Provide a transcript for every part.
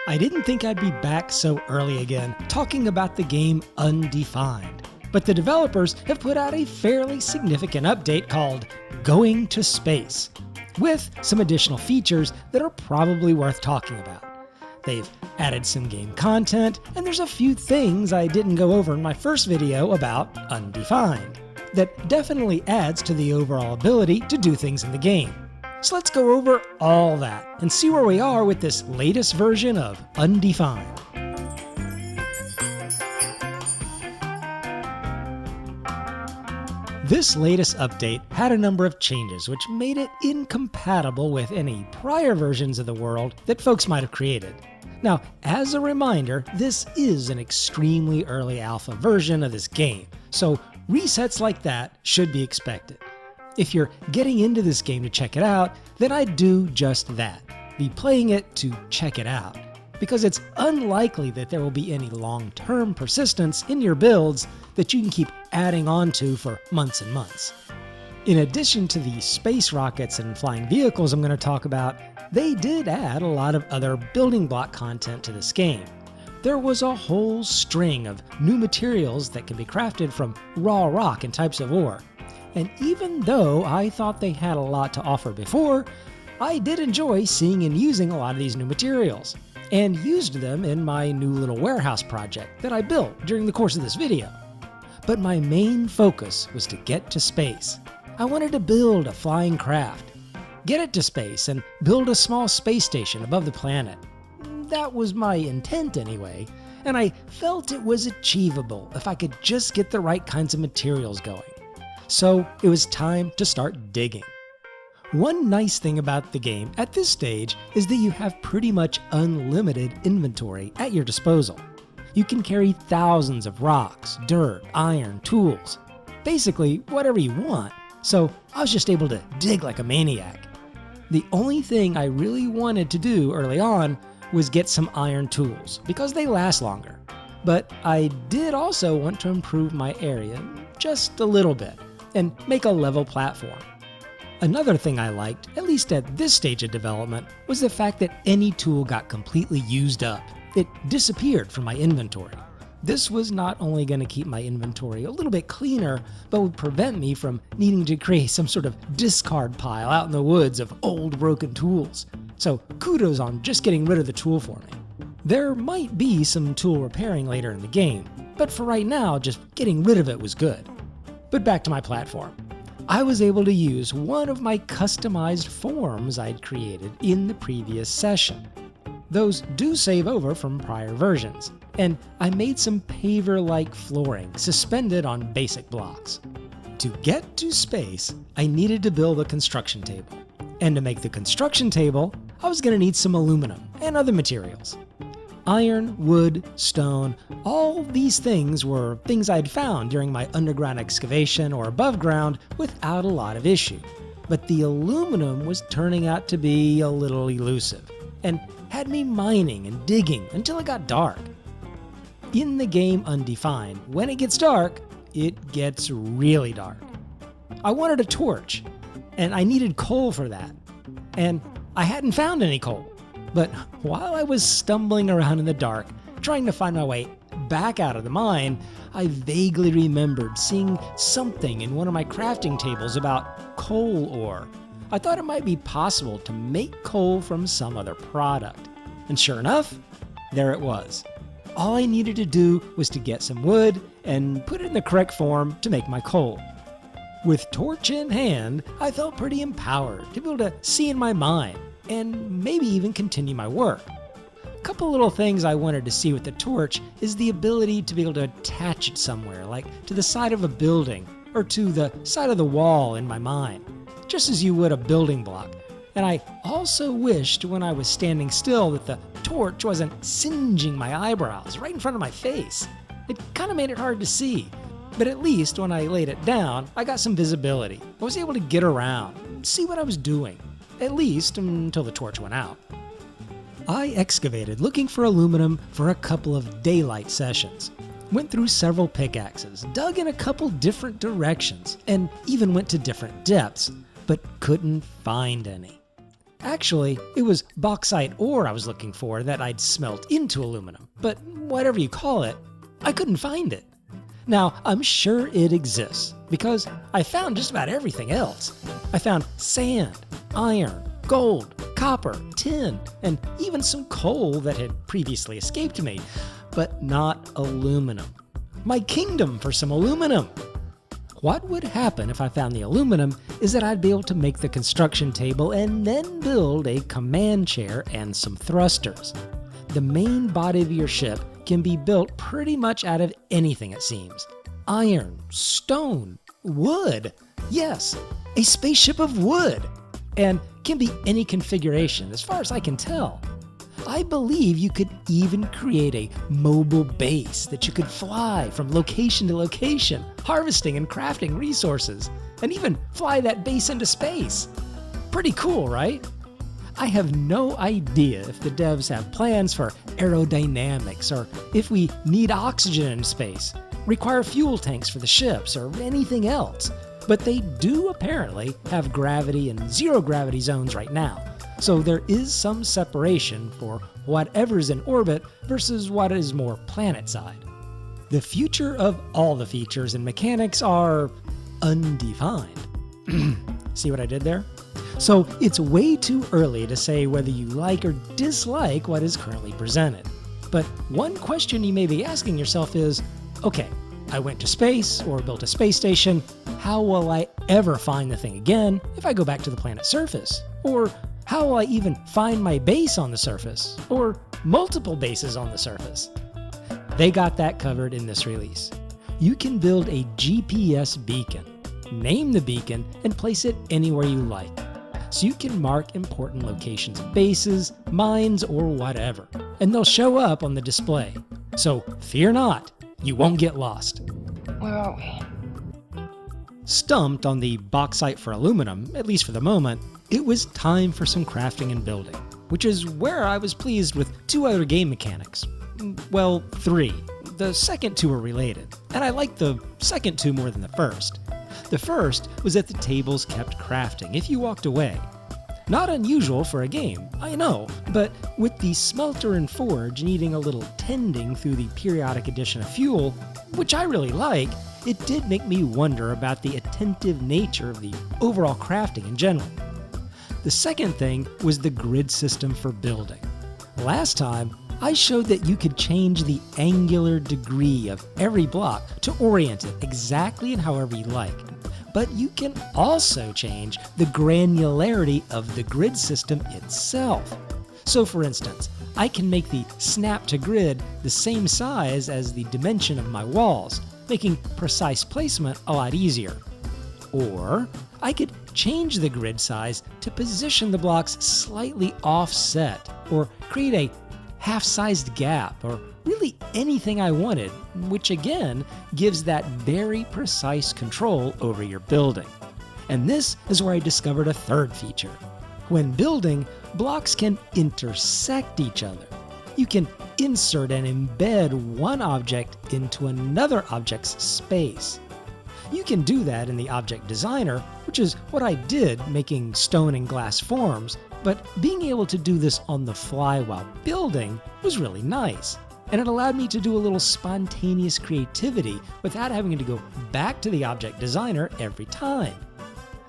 I didn't think I'd be back so early again, talking about the game Undefined. But the developers have put out a fairly significant update called Going to Space, with some additional features that are probably worth talking about. They've added some game content, and there's a few things I didn't go over in my first video about Undefined that definitely adds to the overall ability to do things in the game. So let's go over all that and see where we are with this latest version of Undefined. This latest update had a number of changes which made it incompatible with any prior versions of the world that folks might have created. Now, as a reminder, this is an extremely early alpha version of this game, so resets like that should be expected. If you're getting into this game to check it out, then I'd do just that. Be playing it to check it out, because it's unlikely that there will be any long-term persistence in your builds that you can keep adding on to for months and months. In addition to the space rockets and flying vehicles I'm going to talk about, they did add a lot of other building block content to this game. There was a whole string of new materials that can be crafted from raw rock and types of ore. And even though I thought they had a lot to offer before, I did enjoy seeing and using a lot of these new materials, and used them in my new little warehouse project that I built during the course of this video. But my main focus was to get to space. I wanted to build a flying craft, get it to space, and build a small space station above the planet. That was my intent anyway, and I felt it was achievable if I could just get the right kinds of materials going. So it was time to start digging. One nice thing about the game at this stage is that you have pretty much unlimited inventory at your disposal. You can carry thousands of rocks, dirt, iron, tools, basically whatever you want, so I was just able to dig like a maniac. The only thing I really wanted to do early on was get some iron tools, because they last longer. But I did also want to improve my area just a little bit, and make a level platform. Another thing I liked, at least at this stage of development, was the fact that any tool got completely used up. It disappeared from my inventory. This was not only going to keep my inventory a little bit cleaner, but would prevent me from needing to create some sort of discard pile out in the woods of old broken tools. So kudos on just getting rid of the tool for me. There might be some tool repairing later in the game, but for right now, just getting rid of it was good. But back to my platform. I was able to use one of my customized forms I'd created in the previous session. Those do save over from prior versions, and I made some paver-like flooring suspended on basic blocks. To get to space, I needed to build a construction table. And to make the construction table, I was going to need some aluminum and other materials. Iron, wood, stone, all these things were things I'd found during my underground excavation or above ground without a lot of issue. But the aluminum was turning out to be a little elusive, and had me mining and digging until it got dark. In the game Undefined, when it gets dark, it gets really dark. I wanted a torch, and I needed coal for that, and I hadn't found any coal. But while I was stumbling around in the dark, trying to find my way back out of the mine, I vaguely remembered seeing something in one of my crafting tables about coal ore. I thought it might be possible to make coal from some other product. And sure enough, there it was. All I needed to do was to get some wood and put it in the correct form to make my coal. With torch in hand, I felt pretty empowered to be able to see in my mind, and maybe even continue my work. A couple little things I wanted to see with the torch is the ability to be able to attach it somewhere, like to the side of a building or to the side of the wall in my mind, just as you would a building block. And I also wished when I was standing still that the torch wasn't singeing my eyebrows right in front of my face. It kind of made it hard to see, but at least when I laid it down, I got some visibility. I was able to get around, see what I was doing. At least until the torch went out. I excavated looking for aluminum for a couple of daylight sessions. Went through several pickaxes, dug in a couple different directions, and even went to different depths, but couldn't find any. Actually, it was bauxite ore I was looking for that I'd smelt into aluminum, but whatever you call it, I couldn't find it. Now, I'm sure it exists, because I found just about everything else. I found sand, iron, gold, copper, tin, and even some coal that had previously escaped me, but not aluminum. My kingdom for some aluminum! What would happen if I found the aluminum is that I'd be able to make the construction table and then build a command chair and some thrusters. The main body of your ship can be built pretty much out of anything, it seems. Iron, stone, wood. Yes, a spaceship of wood. And can be any configuration as far as I can tell. I believe you could even create a mobile base that you could fly from location to location, harvesting and crafting resources, and even fly that base into space. Pretty cool, right? I have no idea if the devs have plans for aerodynamics, or if we need oxygen in space, require fuel tanks for the ships, or anything else. But they do apparently have gravity and zero gravity zones right now. So there is some separation for whatever's in orbit versus what is more planet-side. The future of all the features and mechanics are undefined. See what I did there? So it's way too early to say whether you like or dislike what is currently presented. But one question you may be asking yourself is, okay, I went to space or built a space station. How will I ever find the thing again if I go back to the planet's surface? Or how will I even find my base on the surface? Or multiple bases on the surface? They got that covered in this release. You can build a GPS beacon, name the beacon, and place it anywhere you like. So you can mark important locations of bases, mines, or whatever, and they'll show up on the display. So fear not, you won't get lost. Where are we? Stumped on the bauxite for aluminum, at least for the moment, it was time for some crafting and building, which is where I was pleased with two other game mechanics. Well, three. The second two are related, and I liked the second two more than the first. The first was that the tables kept crafting if you walked away. Not unusual for a game, I know, but with the smelter and forge needing a little tending through the periodic addition of fuel, which I really like, it did make me wonder about the attentive nature of the overall crafting in general. The second thing was the grid system for building. Last time, I showed that you could change the angular degree of every block to orient it exactly and however you like. But you can also change the granularity of the grid system itself. So for instance, I can make the snap to grid the same size as the dimension of my walls, making precise placement a lot easier. Or I could change the grid size to position the blocks slightly offset, or create a half-sized gap, or really anything I wanted, which again gives that very precise control over your building. And this is where I discovered a third feature. When building, blocks can intersect each other. You can insert and embed one object into another object's space. You can do that in the object designer, which is what I did making stone and glass forms, but being able to do this on the fly while building was really nice. And it allowed me to do a little spontaneous creativity without having to go back to the object designer every time.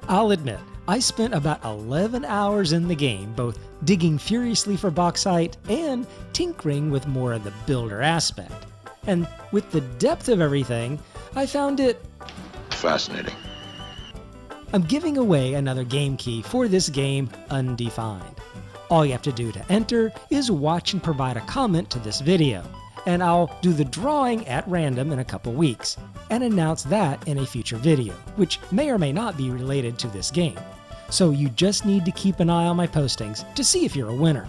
I'll admit, I spent about 11 hours in the game, both digging furiously for bauxite and tinkering with more of the builder aspect. And with the depth of everything, I found it fascinating. I'm giving away another game key for this game, Undefined. All you have to do to enter is watch and provide a comment to this video, and I'll do the drawing at random in a couple weeks, and announce that in a future video, which may or may not be related to this game. So you just need to keep an eye on my postings to see if you're a winner.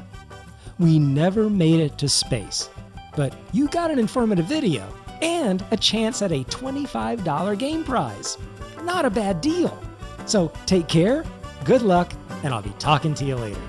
We never made it to space, but you got an informative video and a chance at a $25 game prize. Not a bad deal. So take care, good luck, and I'll be talking to you later.